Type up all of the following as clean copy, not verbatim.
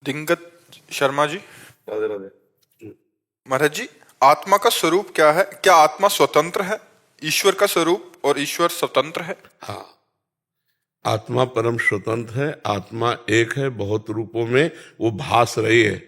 दिंगत शर्मा जी। राधे राधे। महाराज जी, आत्मा का स्वरूप क्या है? क्या आत्मा स्वतंत्र है ईश्वर का स्वरूप, और ईश्वर स्वतंत्र है? हाँ, आत्मा परम स्वतंत्र है। आत्मा एक है, बहुत रूपों में वो भास रही है।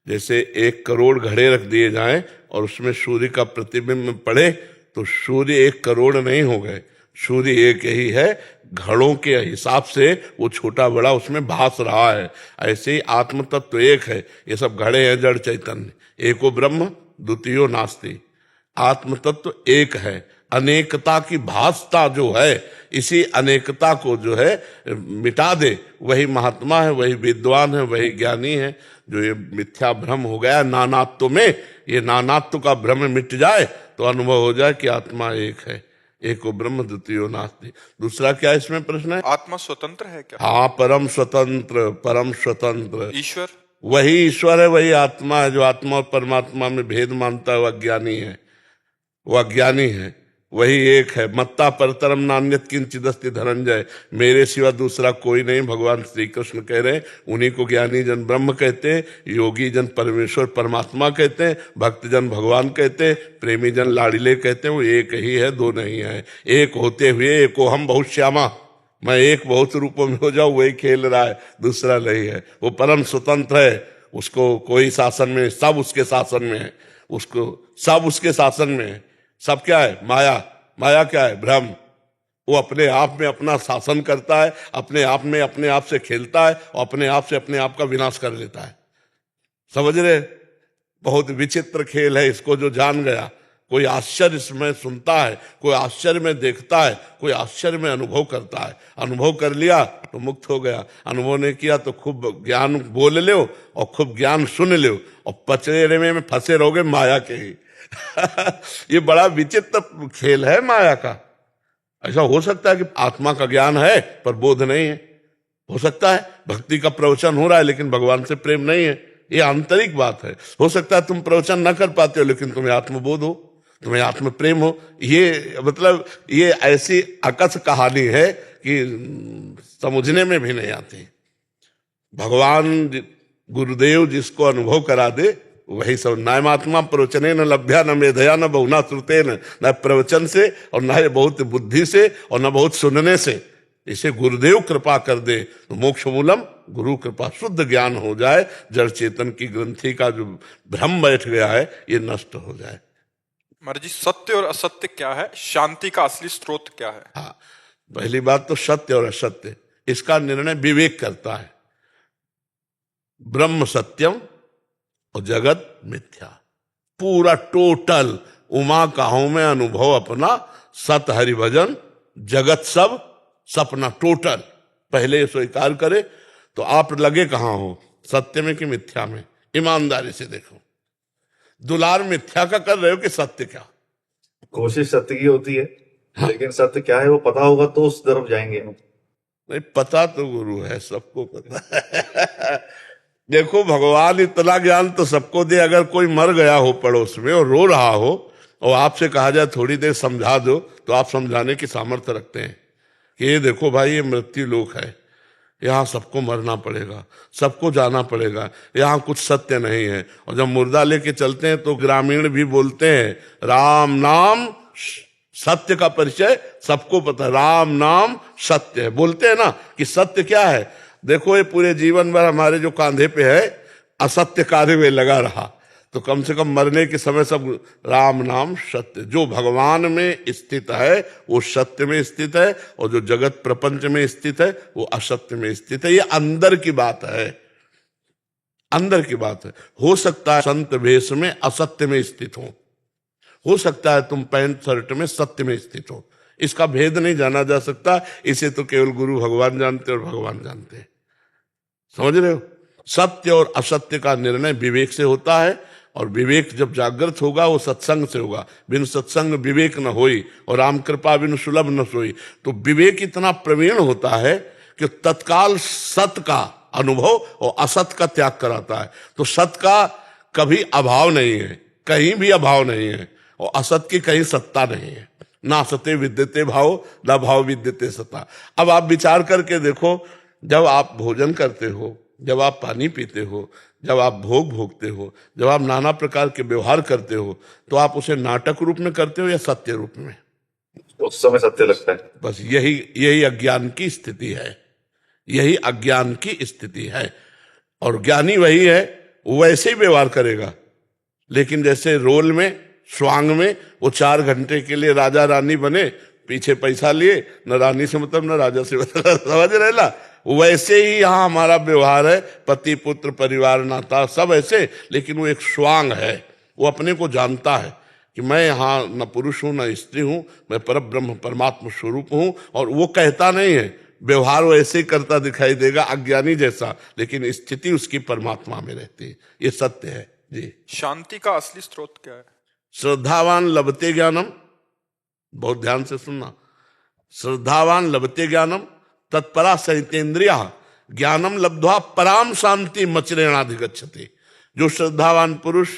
जैसे 1 करोड़ घड़े रख दिए जाएं और उसमें सूर्य का प्रतिबिंब पड़े तो सूर्य 1 करोड़ नहीं हो गए, सूर्य एक ही है। घड़ों के हिसाब से वो छोटा बड़ा उसमें भास रहा है। ऐसे ही आत्म तत्व एक है। ये सब घड़े हैं जड़ चैतन्य। एको ब्रह्म द्वितीयो नास्ति। आत्म तत्व एक है। अनेकता की भासता जो है, इसी अनेकता को जो है मिटा दे, वही महात्मा है, वही विद्वान है, वही ज्ञानी है। जो ये मिथ्या भ्रम हो गया नानात्व में, ये नानात्व का भ्रम मिट जाए तो अनुभव हो जाए कि आत्मा एक है। एको ब्रह्म द्वितीयो नास्ति। दूसरा क्या इसमें प्रश्न है? आत्मा स्वतंत्र है क्या? हाँ, परम स्वतंत्र, परम स्वतंत्र। ईश्वर वही ईश्वर है, वही आत्मा है। जो आत्मा और परमात्मा में भेद मानता है वह अज्ञानी है, वह अज्ञानी है। वही एक है। मत्ता परतरम नान्यत किंचिदस्ति धनंजय। मेरे सिवा दूसरा कोई नहीं, भगवान श्री कृष्ण कह रहे हैं। उन्हीं को ज्ञानी जन ब्रह्म कहते हैं, योगी जन परमेश्वर परमात्मा कहते हैं, भक्त जन भगवान कहते हैं, प्रेमी जन लाडिले कहते हैं। वो एक ही है, दो नहीं है। एक होते हुए एको हम बहुत श्यामा, मैं एक बहुत रूपों में हो जाऊं, वही खेल रहा है, दूसरा नहीं है। वो परम स्वतंत्र है। उसको कोई शासन में, सब उसके शासन में है। उसको सब उसके शासन में है। सब क्या है? माया। माया क्या है? भ्रम। वो अपने आप में अपना शासन करता है, अपने आप में अपने आप से खेलता है और अपने आप से अपने आप का विनाश कर लेता है। समझ रहे? बहुत विचित्र खेल है। इसको जो जान गया, कोई आश्चर्य इसमें सुनता है, कोई आश्चर्य में देखता है, कोई आश्चर्य में अनुभव करता है। अनुभव कर लिया तो मुक्त हो गया, अनुभव नहीं किया तो खूब ज्ञान बोल लो और खूब ज्ञान सुन लो और पचड़े में फंसे रहोगे माया के ही। ये बड़ा विचित्र खेल है माया का। ऐसा हो सकता है कि आत्मा का ज्ञान है पर बोध नहीं है। हो सकता है भक्ति का प्रवचन हो रहा है लेकिन भगवान से प्रेम नहीं है। ये आंतरिक बात है। हो सकता है तुम प्रवचन न कर पाते हो लेकिन तुम्हें आत्मबोध हो, तुम्हें आत्म प्रेम हो। ये मतलब ये ऐसी अकस कहानी है कि समझने में भी नहीं आती। भगवान गुरुदेव जिसको अनुभव करा दे वही सब। नायमात्मा प्रवचने न लभ्या न मेधया न बहुना श्रुते न प्रवचन से और न बहुत बुद्धि से और न बहुत सुनने से। इसे गुरुदेव कृपा कर दे तो मोक्ष मूलम, गुरु कृपा, शुद्ध ज्ञान हो जाए, जड़ चेतन की ग्रंथि का जो भ्रम बैठ गया है ये नष्ट हो जाए। महाराज जी, सत्य और असत्य क्या है? शांति का असली स्रोत क्या है? हाँ, पहली बात तो सत्य और असत्य, इसका निर्णय विवेक करता है। ब्रह्म सत्यम और जगत मिथ्या। पूरा टोटल उमा काहों में अनुभव अपना, सत हरि भजन, जगत सब सपना, टोटल। पहले स्वीकार करे तो आप लगे कहां हो, सत्य में कि मिथ्या में? ईमानदारी से देखो। दुलार मिथ्या का कर रहे हो कि सत्य क्या? कोशिश सत्य की होती है। हाँ। लेकिन सत्य क्या है वो पता होगा तो उस तरफ जाएंगे। नहीं पता तो गुरु है, सबको पता है। देखो, भगवान इतना ज्ञान तो सबको दे। अगर कोई मर गया हो पड़ोस में और रो रहा हो और आपसे कहा जाए थोड़ी देर समझा दो, तो आप समझाने की सामर्थ्य रखते हैं कि ये देखो भाई, ये मृत्यु लोक है, यहाँ सबको मरना पड़ेगा, सबको जाना पड़ेगा, यहाँ कुछ सत्य नहीं है। और जब मुर्दा लेके चलते हैं तो ग्रामीण भी बोलते हैं राम नाम सत्य का परिचय सबको पता है। राम नाम सत्य है, बोलते हैं ना कि सत्य क्या है। देखो, ये पूरे जीवन भर हमारे जो कांधे पे है असत्य कार्य में लगा रहा, तो कम से कम मरने के समय सब राम नाम सत्य। जो भगवान में स्थित है वो सत्य में स्थित है, और जो जगत प्रपंच में स्थित है वो असत्य में स्थित है। ये अंदर की बात है, अंदर की बात है। हो सकता है संत वेश में असत्य में स्थित हो सकता है तुम पैंट शर्ट में सत्य में स्थित हो। इसका भेद नहीं जाना जा सकता। इसे तो केवल गुरु भगवान जानते और भगवान जानते हैं। समझ रहे हो? सत्य और असत्य का निर्णय विवेक से होता है, और विवेक जब जागृत होगा वो सत्संग से होगा। बिन सत्संग विवेक न होई और राम कृपा बिन सुलभ न सोई। तो विवेक इतना प्रवीण होता है कि तत्काल सत्य का अनुभव और असत का त्याग कराता है। तो सत्य का कभी अभाव नहीं है, कहीं भी अभाव नहीं है, और असत की कहीं सत्ता नहीं है। ना सत्य विद्यते भाव, ना भाव विद्यते सत्ता। अब आप विचार करके देखो, जब आप भोजन करते हो, जब आप पानी पीते हो, जब आप भोग भोगते हो, जब आप नाना प्रकार के व्यवहार करते हो, तो आप उसे नाटक रूप में करते हो या सत्य रूप में? उस समय सत्य लगता है। बस यही यही अज्ञान की स्थिति है, यही अज्ञान की स्थिति है। और ज्ञानी वही है, वो वैसे ही व्यवहार करेगा, लेकिन जैसे रोल में, स्वांग में वो 4 घंटे के लिए राजा रानी बने, पीछे पैसा लिए, न रानी से मतलब न राजा से मतलब, समझ रहे ना? वैसे ही यहाँ हमारा व्यवहार है, पति पुत्र परिवार नाता सब ऐसे, लेकिन वो एक स्वांग है, वो अपने को जानता है कि मैं यहाँ न पुरुष हूं न स्त्री हूं, मैं परब्रह्म परमात्मा स्वरूप हूं। और वो कहता नहीं है, व्यवहार वो ऐसे ही करता दिखाई देगा अज्ञानी जैसा, लेकिन स्थिति उसकी परमात्मा में रहती है। ये सत्य है जी। शांति का असली स्रोत क्या है? श्रद्धावान लभते ज्ञानम, बहुत ध्यान से सुनना, श्रद्धावान लभते ज्ञानम तत्परा सहितेन्द्रिया ज्ञानम लब्ध्वा पराम शांति मचरेणाधिगच्छति। जो श्रद्धावान पुरुष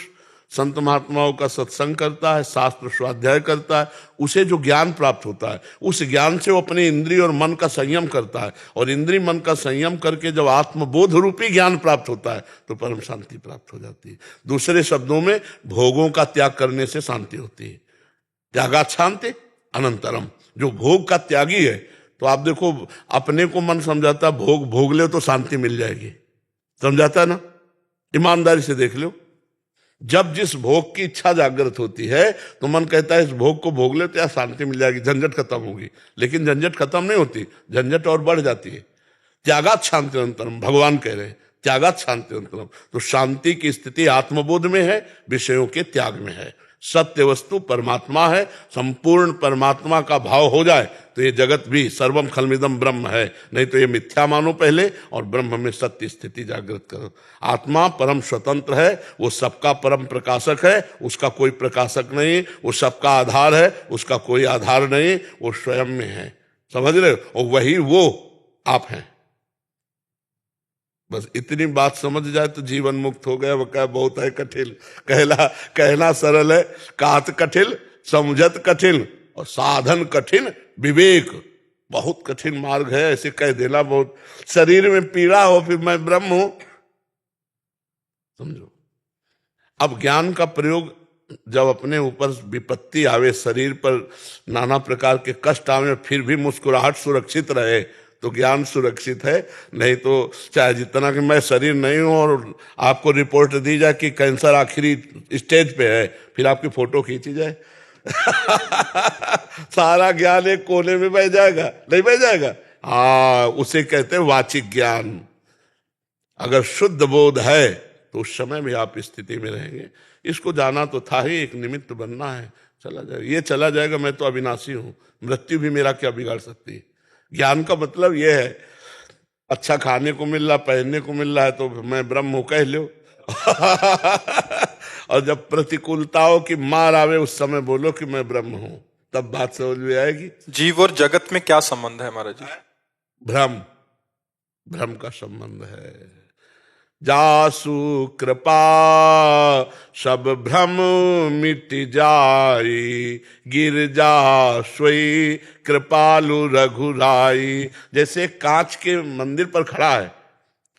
संत महात्माओं का सत्संग करता है, शास्त्र स्वाध्याय करता है, उसे जो ज्ञान प्राप्त होता है, उस ज्ञान से वो अपने इंद्रिय और मन का संयम करता है, और इंद्रिय मन का संयम करके जब आत्मबोध रूपी ज्ञान प्राप्त होता है तो परम शांति प्राप्त हो जाती है। दूसरे शब्दों में, भोगों का त्याग करने से शांति होती है। त्यागात शांति अनंतरम। जो भोग का त्यागी है, तो आप देखो, अपने को मन समझाता भोग भोग ले तो शांति मिल जाएगी, समझाता है ना? ईमानदारी से देख लो, जब जिस भोग की इच्छा जागृत होती है तो मन कहता है इस भोग को भोग ले तो यार शांति मिल जाएगी, झंझट खत्म होगी। लेकिन झंझट खत्म नहीं होती, झंझट और बढ़ जाती है। त्यागात शांति अंतरम, भगवान कह रहे हैं, त्यागात शांति अंतरम। तो शांति की स्थिति आत्मबोध में है, विषयों के त्याग में है। सत्य वस्तु परमात्मा है, संपूर्ण परमात्मा का भाव हो जाए तो ये जगत भी सर्वम खलमिदम ब्रह्म है, नहीं तो ये मिथ्या मानो पहले और ब्रह्म में सत्य स्थिति जागृत करो। आत्मा परम स्वतंत्र है, वो सबका परम प्रकाशक है, उसका कोई प्रकाशक नहीं, वो सबका आधार है, उसका कोई आधार नहीं, वो स्वयं में है, समझ रहे हो? और वही वो आप हैं। बस इतनी बात समझ जाए तो जीवन मुक्त हो गया। वो क्या बहुत है कठिन, कहना सरल है, कात कठिन, समझत कठिन, और साधन कठिन, विवेक बहुत कठिन मार्ग है। ऐसे कह देना बहुत, शरीर में पीड़ा हो फिर मैं ब्रह्म हूं, समझो। अब ज्ञान का प्रयोग जब अपने ऊपर विपत्ति आवे, शरीर पर नाना प्रकार के कष्ट आवे, फिर भी मुस्कुराहट सुरक्षित रहे तो ज्ञान सुरक्षित है। नहीं तो चाहे जितना कि मैं शरीर नहीं हूं और आपको रिपोर्ट दी जाए कि कैंसर आखिरी स्टेज पे है, फिर आपकी फोटो खींची जाए सारा ज्ञान एक कोने में बह जाएगा, नहीं बह जाएगा? हाँ, उसे कहते हैं वाचिक ज्ञान। अगर शुद्ध बोध है तो उस समय भी आप स्थिति में रहेंगे। इसको जाना तो था ही, एक निमित्त बनना है, चला जाएगा। ये चला जाएगा, मैं तो अविनाशी हूं, मृत्यु भी मेरा क्या बिगाड़ सकती है। ज्ञान का मतलब यह है, अच्छा खाने को मिल रहा, पहनने को मिल रहा है तो मैं ब्रह्म हूं कह लो और जब प्रतिकूलताओं की मार आवे उस समय बोलो कि मैं ब्रह्म हूं, तब बात समझ में आएगी। जीव और जगत में क्या संबंध है महाराज जी? भ्रम, भ्रम का संबंध है। जासु कृपा सब भ्रम मिट जाई, गिरजा सोई कृपालु रघुराई। जैसे कांच के मंदिर पर खड़ा है,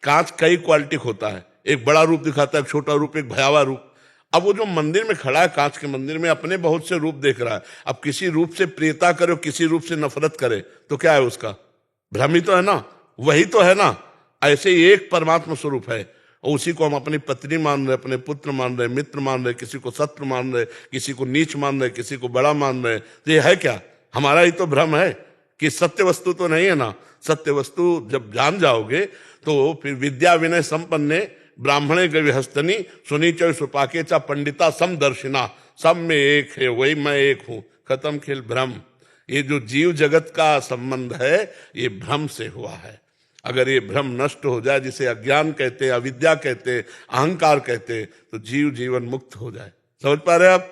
कांच कई क्वालिटी होता है, एक बड़ा रूप दिखाता है, एक छोटा रूप, एक भयावह रूप। अब वो जो मंदिर में खड़ा है, कांच के मंदिर में, अपने बहुत से रूप देख रहा है। अब किसी रूप से प्रियता करे, किसी रूप से नफरत करे, तो क्या है उसका? भ्रम ही तो है ना, वही तो है ना। ऐसे ही एक परमात्मा स्वरूप है, और उसी को हम अपनी पत्नी मान रहे, अपने पुत्र मान रहे, मित्र मान रहे, किसी को शत्रु मान रहे, किसी को नीच मान रहे, किसी को बड़ा मान रहे। तो ये है क्या? हमारा ही तो भ्रम है कि सत्य वस्तु तो नहीं है ना। सत्य वस्तु जब जान जाओगे तो फिर विद्या विनय संपन्ने ब्राह्मणे गविहस्तनी सुनीच सुपाके चा पंडिता समदर्शिना, सब में एक है, वही मैं एक हूं, खत्म खेल भ्रम। ये जो जीव जगत का संबंध है ये भ्रम से हुआ है। अगर ये भ्रम नष्ट हो जाए, जिसे अज्ञान कहते, अविद्या कहते, अहंकार कहते, तो जीव जीवन मुक्त हो जाए। समझ पा रहे आप?